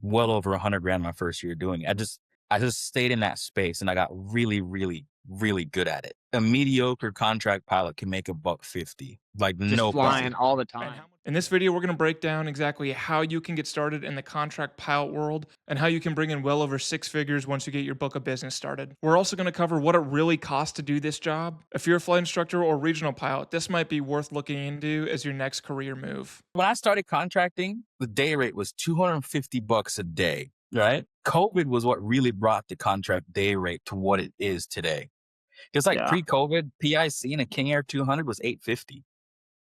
well over 100 grand my first year doing it. I just stayed in that space and I got really, really, really good at it. A mediocre contract pilot can make $150, like Just no flying problem. all the time. In this video, we're going to break down exactly how you can get started in the contract pilot world and how you can bring in well over 6 figures once you get your book of business started. We're also going to cover what it really costs to do this job. If you're a flight instructor or regional pilot, this might be worth looking into as your next career move. When I started contracting, the day rate was $250 a day, right? COVID was what really brought the contract day rate to what it is today. Because like pre-COVID, PIC and a King Air 200 was $850.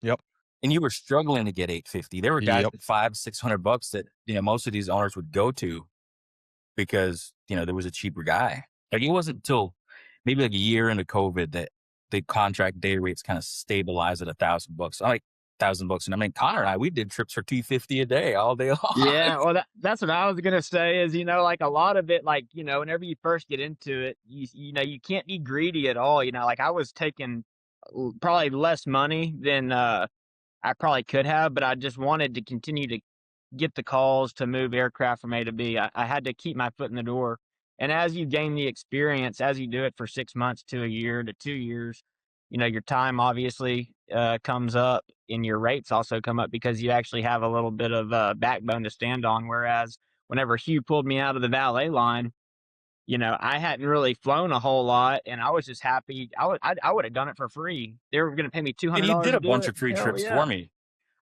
Yep. And you were struggling to get $850. There were guys at $500-$600 that, most of these owners would go to because, there was a cheaper guy. Like it wasn't until maybe like a year into COVID that the contract day rates kind of stabilized at $1,000. I'm like $1,000. And I mean, Connor and I, we did trips for $250 a day all day long. Yeah. Well, that's what I was going to say is, like a lot of it, like, whenever you first get into it, you can't be greedy at all. Like I was taking probably less money than I probably could have, but I just wanted to continue to get the calls to move aircraft from A to B. I had to keep my foot in the door. And as you gain the experience, as you do it for 6 months to a year to 2 years, your time obviously comes up and your rates also come up because you actually have a little bit of backbone to stand on. Whereas whenever Hugh pulled me out of the valet line, I hadn't really flown a whole lot, and I was just happy. I would have done it for free. They were going to pay me $200. And you did a bunch of free trips for me.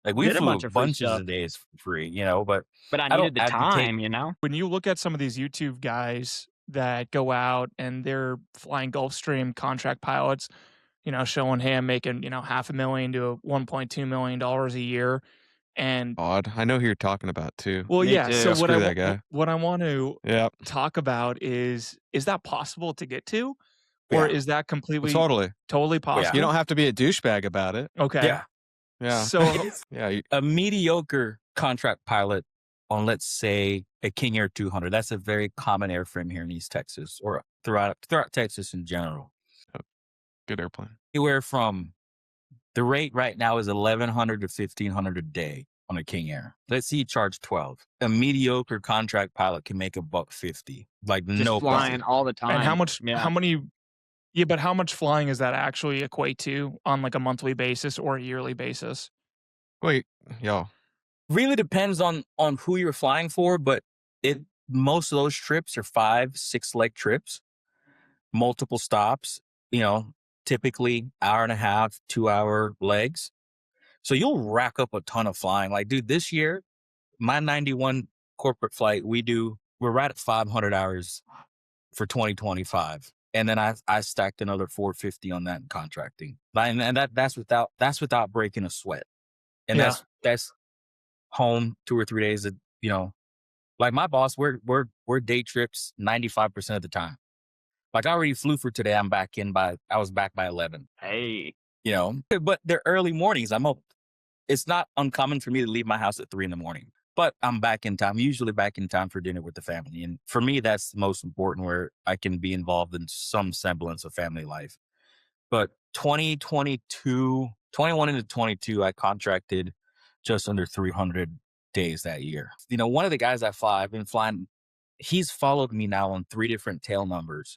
Like we flew bunches of days for free, but I needed the time, When you look at some of these YouTube guys that go out and they're flying Gulfstream contract pilots, showing him making, $500,000 to $1.2 million a year. And I know who you're talking about too. Well, yeah. So what I want to talk about is that possible to get to, or is that completely totally possible? Yeah. You don't have to be a douchebag about it. Okay. Yeah. So a mediocre contract pilot on, let's say, a King Air 200. That's a very common airframe here in East Texas or throughout Texas in general. Good airplane. Anywhere from the rate right now is $1,100 to $1,500 a day on a King Air. Let's see you charge $12. A mediocre contract pilot can make $150. Like just no flying all the time. And how much? Yeah. How many? Yeah, but how much flying does that actually equate to on like a monthly basis or a yearly basis? Wait, really depends on who you're flying for, but most of those trips are 5-6 leg trips, multiple stops. Typically hour and a half, 2 hour legs. So you'll rack up a ton of flying. Like, dude, this year, my 91 corporate flight, we're right at 500 hours for 2025. And then I stacked another 450 on that in contracting. And that's without breaking a sweat. And that's home 2 or 3 days, like my boss, we're day trips 95% of the time. Like I already flew for today. I was back by 11. Hey, but they're early mornings. I'm up. It's not uncommon for me to leave my house at 3 a.m, but I'm back in time, usually back in time for dinner with the family. And for me, that's the most important, where I can be involved in some semblance of family life. But 2022, 21 into 22, I contracted just under 300 days that year. One of the guys I've been flying, he's followed me now on 3 different tail numbers.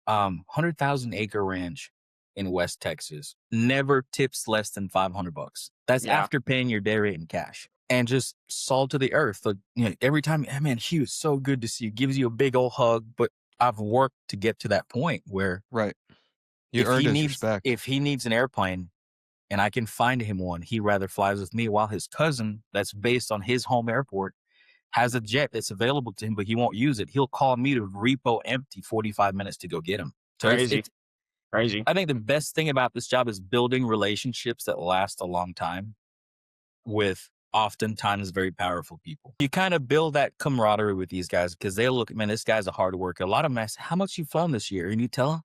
100,000 acre ranch in West Texas, never tips less than $500. That's after paying your day rate in cash, and just salt to the earth. Like, every time, man, Hugh, it's so good to see you. Gives you a big old hug. But I've worked to get to that point where you earned his respect. If he needs an airplane and I can find him one, he rather flies with me, while his cousin that's based on his home airport has a jet that's available to him, but he won't use it. He'll call me to repo empty 45 minutes to go get him. So Crazy. I think the best thing about this job is building relationships that last a long time with oftentimes very powerful people. You kind of build that camaraderie with these guys because they'll look, man, this guy's a hard worker. A lot of them ask, how much you flown this year? And you tell them,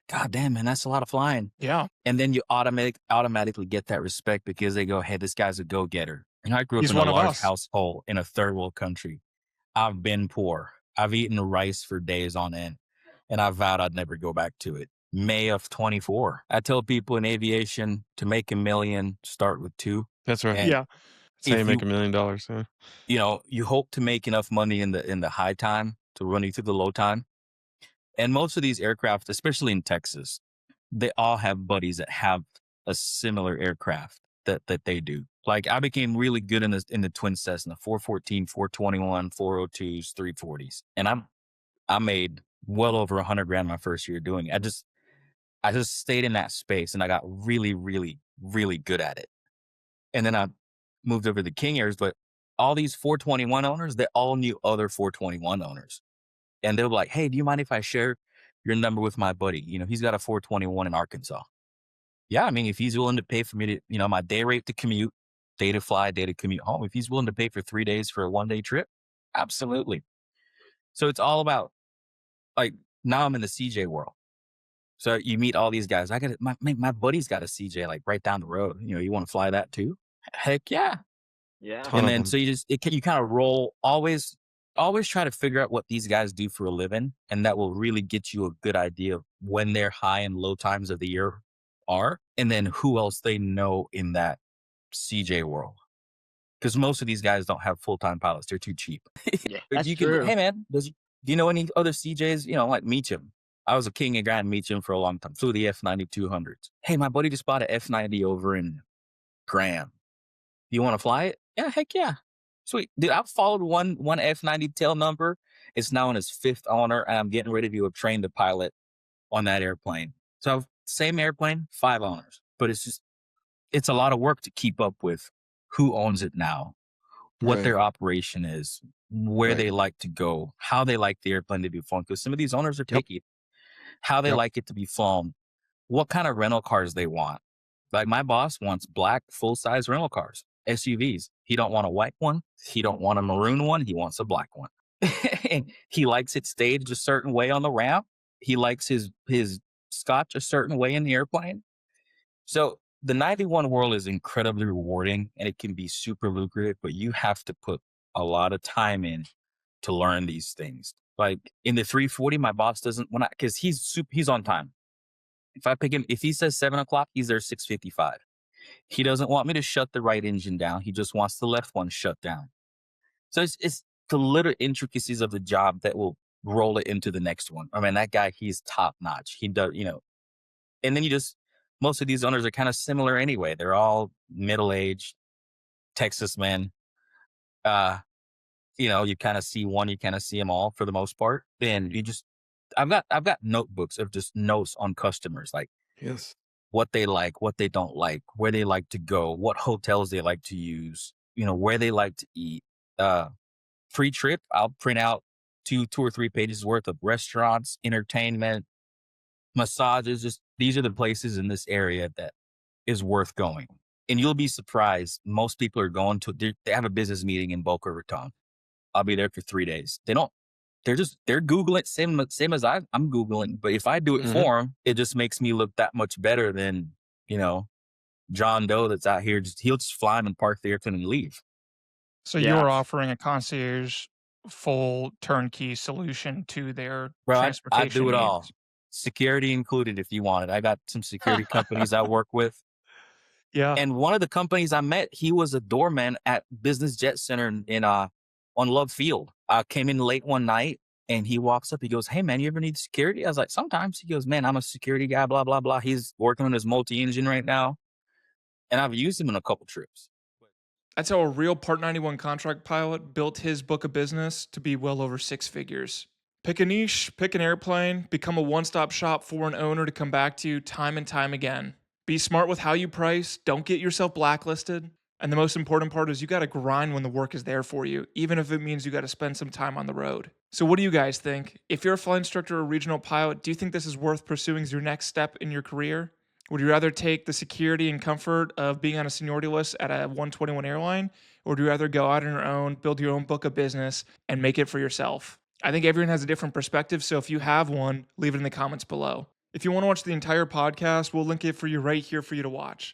God damn, man, that's a lot of flying. Yeah. And then you automatically get that respect because they go, hey, this guy's a go-getter. And I grew up in a large household in a third world country. I've been poor. I've eaten rice for days on end, and I vowed I'd never go back to it. May of 24. I tell people in aviation, to make $1 million, start with 2. That's right. Yeah. Say you if make you $1 million. Yeah. you hope to make enough money in the high time to run you through the low time. And most of these aircraft, especially in Texas, they all have buddies that have a similar aircraft that they do. Like I became really good in the twin Cessna 414, 421, 402s, 340s. And I made well over 100 grand my first year doing it. I just stayed in that space and I got really, really, really good at it. And then I moved over to the King Airs, but all these 421 owners, they all knew other 421 owners. And they were like, hey, do you mind if I share your number with my buddy? He's got a 421 in Arkansas. Yeah, I mean, if he's willing to pay for me to, my day rate to commute, day to fly, day to commute home, if he's willing to pay for 3 days for a 1-day trip, absolutely. So it's all about, like, now I'm in the CJ world. So you meet all these guys. My buddy's got a CJ like right down the road. You want to fly that too? Heck yeah. Yeah. Ton And of then them. so you kind of roll, always try to figure out what these guys do for a living, and that will really get you a good idea of when their high and low times of the year are, and then who else they know in that CJ world. Because most of these guys don't have full-time pilots; they're too cheap. Yeah, But that's you can, true. hey man, do you know any other CJs? Like Meacham. I was a King and Grand Meacham for a long time. Flew the F9200s. Hey, my buddy just bought an F90 over in Graham. You want to fly it? Yeah, heck yeah. Sweet. Dude, I've followed one F90 tail number. It's now in his 5th owner, and I'm getting ready to do a train to pilot on that airplane. So same airplane, 5 owners. But it's a lot of work to keep up with who owns it now, what Right. their operation is, where Right. they like to go, how they like the airplane to be flown. Because some of these owners are Yep. picky. How they Yep. like it to be flown, what kind of rental cars they want. Like my boss wants black full-size rental cars, SUVs. He don't want a white one. He don't want a maroon one. He wants a black one. And he likes it staged a certain way on the ramp. He likes his scotch a certain way in the airplane. So the 91 world is incredibly rewarding and it can be super lucrative, but you have to put a lot of time in to learn these things. Like in the 340, my boss doesn't because he's on time. If I pick him, if he says 7:00, he's there 6:55. He doesn't want me to shut the right engine down. He just wants the left one shut down. So it's the little intricacies of the job that will roll it into the next one. I mean, that guy, he's top notch. He does, and then most of these owners are kind of similar anyway. They're all middle-aged Texas men. You kind of see one, you kind of see them all for the most part. Then I've got notebooks of just notes on customers, like Yes. what they like, what they don't like, where they like to go, what hotels they like to use, where they like to eat. Pre-trip, I'll print out two or 3 pages worth of restaurants, entertainment, massages. Just these are the places in this area that is worth going. And you'll be surprised. Most people are going to, they have a business meeting in Boca Raton. I'll be there for 3 days. They're Googling, same as I'm Googling. But if I do it for them, it just makes me look that much better than, John Doe that's out here. He'll just fly him and park the airplane and leave. So Yeah. you're offering a concierge full turnkey solution to their Bro, I transportation do it all. needs. Security included if you want it. I got some security companies I work with. Yeah. And one of the companies I met, he was a doorman at Business Jet Center on Love Field. I came in late one night and he walks up, he goes, hey man, you ever need security? I was like, sometimes. He goes, man, I'm a security guy, blah, blah, blah. He's working on his multi-engine right now. And I've used him in a couple trips. That's how a real Part 91 contract pilot built his book of business to be well over 6 figures. Pick a niche, pick an airplane, become a one-stop shop for an owner to come back to time and time again. Be smart with how you price, don't get yourself blacklisted. And the most important part is you got to grind when the work is there for you, even if it means you got to spend some time on the road. So what do you guys think? If you're a flight instructor or regional pilot, do you think this is worth pursuing as your next step in your career? Would you rather take the security and comfort of being on a seniority list at a 121 airline, or do you rather go out on your own, build your own book of business, and make it for yourself? I think everyone has a different perspective, so if you have one, leave it in the comments below. If you want to watch the entire podcast, we'll link it for you right here for you to watch.